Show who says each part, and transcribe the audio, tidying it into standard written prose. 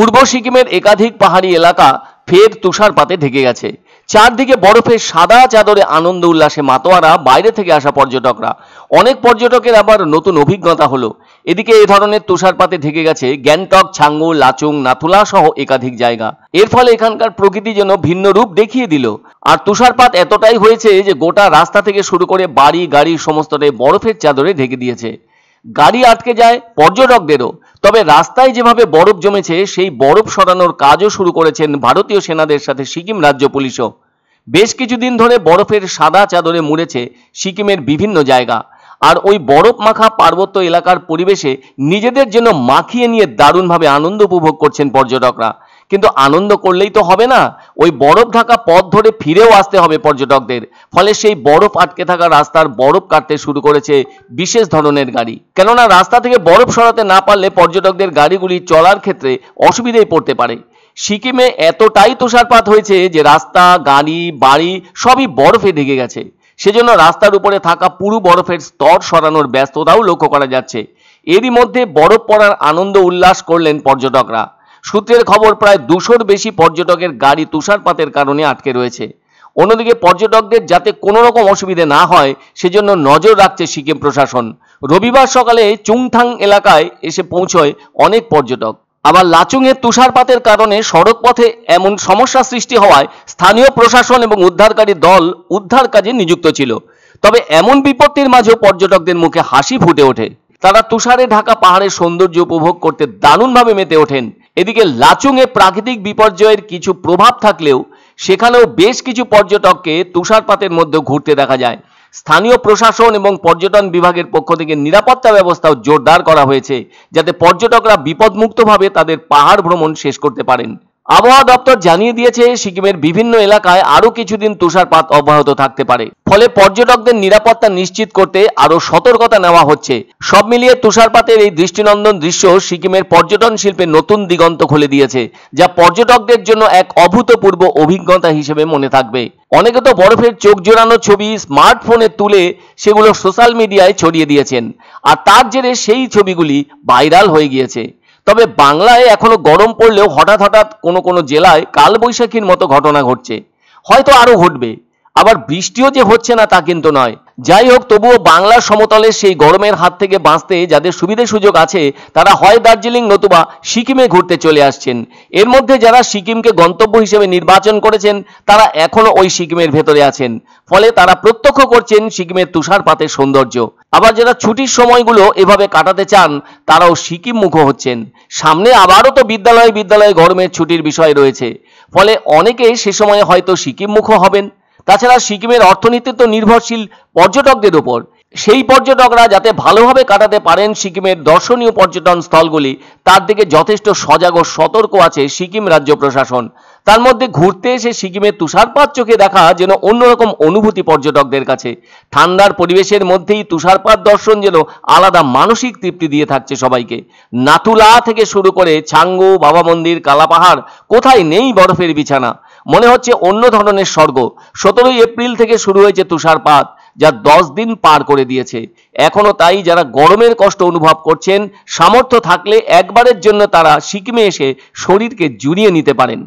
Speaker 1: পূর্ব সিকিমের একাধিক পাহাড়ি এলাকা ফের তুষারপাতে ঢেকে গেছে। চারদিকে বরফের সাদা চাদরে আনন্দ উল্লাসে মাতোয়ারা বাইরে থেকে আসা পর্যটকরা। অনেক পর্যটকের আবার নতুন অভিজ্ঞতা হলো। এদিকে এ ধরনের তুষারপাতে ঢেকে গেছে গ্যাংটক, ছাঙ্গু, লাচুং, নাথুলা সহ একাধিক জায়গা। এর ফলে এখানকার প্রকৃতি যেন ভিন্ন রূপ দেখিয়ে দিল। আর তুষারপাত এতটাই হয়েছে যে গোটা রাস্তা থেকে শুরু করে বাড়ি গাড়ি সমস্তটাই বরফের চাদরে ঢেকে দিয়েছে। গাড়ি আটকে যায়, পর্যটকদেরও। তবে রাস্তায় যেভাবে বরফ জমেছে সেই বরফ সরানোর কাজও শুরু করেছেন ভারতীয় সেনাদের সাথে সিকিম রাজ্য পুলিশও। বেশ কিছুদিন ধরে বরফের সাদা চাদরে মুড়েছে সিকিমের বিভিন্ন জায়গা। আর ওই বরফ মাখা পার্বত্য এলাকার পরিবেশে নিজেদের জন্য মাখিয়ে নিয়ে দারুণভাবে আনন্দ উপভোগ করছেন পর্যটকরা। কিন্তু আনন্দ করলেই তো হবে না, ওই বরফ ঢাকা পথ ধরে ফিরেও আসতে হবে পর্যটকদের। ফলে সেই বরফ আটকে থাকা রাস্তার বরফ কাটতে শুরু করেছে বিশেষ ধরনের গাড়ি। কেননা রাস্তা থেকে বরফ সরাতে না পারলে পর্যটকদের গাড়িগুলি চলার ক্ষেত্রে অসুবিধায় পড়তে পারে। সিকিমে এতটাই তুষারপাত হয়েছে যে রাস্তা, গাড়ি, বাড়ি সবই বরফে ঢেকে গেছে। সেজন্য রাস্তার উপরে থাকা পুরো বরফের স্তর সরানোর ব্যস্ততাও লক্ষ্য করা যাচ্ছে। এরই মধ্যে বরফ পড়ার আনন্দ উল্লাস করলেন পর্যটকরা। সূত্রের খবর, প্রায় 200-র বেশি পর্যটকের গাড়ি তুষারপাতের কারণে আটকে রয়েছে। অন্যদিকে পর্যটকদের যাতে কোনো রকম অসুবিধে না হয় সেজন্য নজর রাখছে সিকিম প্রশাসন। রবিবার সকালে চুংথাং এলাকায় এসে পৌঁছয় অনেক পর্যটক। আবার লাচুংয়ের তুষারপাতের কারণে সড়ক পথে এমন সমস্যা সৃষ্টি হওয়ায় স্থানীয় প্রশাসন এবং উদ্ধারকারী দল উদ্ধার কাজে নিযুক্ত ছিল। তবে এমন বিপত্তির মাঝেও পর্যটকদের মুখে হাসি ফুটে ওঠে। তারা তুষারে ঢাকা পাহাড়ের সৌন্দর্য উপভোগ করতে দারুণভাবে মেতে ওঠেন। এদিকে লাচুংয়ে প্রাকৃতিক বিপর্যয়ের কিছু প্রভাব থাকলেও সেখানেও বেশ কিছু পর্যটককে তুষারপাতের মধ্যে ঘুরতে দেখা যায়। স্থানীয় প্রশাসন এবং পর্যটন বিভাগের পক্ষ থেকে নিরাপত্তা ব্যবস্থাও জোরদার করা হয়েছে, যাতে পর্যটকরা বিপদমুক্তভাবে তাদের পাহাড় ভ্রমণ শেষ করতে পারেন। আবহাওয়া দপ্তর জানিয়ে দিয়েছে সিকিমের বিভিন্ন এলাকায় আরো কিছুদিন তুষারপাত অব্যাহত থাকতে পারে। ফলে পর্যটকদের নিরাপত্তা নিশ্চিত করতে আরো সতর্কতা নেওয়া হচ্ছে। সব মিলিয়ে তুষারপাতের এই দৃষ্টিনন্দন দৃশ্য সিকিমের পর্যটন শিল্পে নতুন দিগন্ত খুলে দিয়েছে, যা পর্যটকদের জন্য এক অভূতপূর্ব অভিজ্ঞতা হিসেবে মনে থাকবে। অনেকে তো বরফের চোখ জোড়ানো ছবি স্মার্টফোনে তুলে সেগুলো সোশ্যাল মিডিয়ায় ছড়িয়ে দিয়েছেন, আর তার জেরে সেই ছবিগুলি ভাইরাল হয়ে গিয়েছে। তবে বাংলায় এখনো গরম পড়লেও হঠাৎ হঠাৎ কোনো জেলায় কালবৈশাখীর মতো ঘটনা ঘটছে, হয়তো আরো ঘটবে। আবার বৃষ্টিও যে হচ্ছে না তা কিন্তু নয়। যাই হোক, তবুও বাংলার সমতলে সেই গরমের হাত থেকে বাঁচতে যাদের সুবিধে সুযোগ আছে তারা হয় দার্জিলিং নতুবা সিকিমে ঘুরতে চলে আসছেন। এর মধ্যে যারা সিকিমকে গন্তব্য হিসেবে নির্বাচন করেছেন তারা এখনো ওই সিকিমের ভেতরে আছেন। ফলে তারা প্রত্যক্ষ করছেন সিকিমের তুষারপাতের সৌন্দর্য। আবার যারা ছুটির সময়গুলো এভাবে কাটাতে চান তারাও সিকিম মুখ হচ্ছেন। সামনে আবারও তো বিদ্যালয়ে গরমের ছুটির বিষয় রয়েছে। ফলে অনেকে সে সময়ে হয়তো সিকিম মুখ হবেন। তাছাড়া সিকিমের অর্থনীতি তো নির্ভরশীল পর্যটকদের উপর। সেই পর্যটকরা যাতে ভালোভাবে কাটাতে পারেন সিকিমের দর্শনীয় পর্যটন স্থলগুলি, তার দিকে যথেষ্ট সজাগ ও সতর্ক আছে সিকিম রাজ্য প্রশাসন। তার মধ্যে ঘুরতে এসে সিকিমের তুষারপাত চোখে দেখা যেন অন্যরকম অনুভূতি পর্যটকদের কাছে। ঠান্ডার পরিবেশের মধ্যেই তুষারপাত দর্শন যেন আলাদা মানসিক তৃপ্তি দিয়ে থাকছে সবাইকে। নাথুলা থেকে শুরু করে ছাঙ্গু, বাবা মন্দির, কালাপাহাড়, কোথায় নেই বরফের বিছানা। মনে হচ্ছে অন্য ধরনের স্বর্গ। 17 এপ্রিল থেকে শুরু হয়েছে তুষারপাত, যা 10 দিন পার করে দিয়েছে। এখনো তাই যারা গরমের কষ্ট অনুভব করছেন, সামর্থ্য থাকলে একবারের জন্য তারা সিকিমে এসে শরীরকে জুড়িয়ে নিতে পারেন।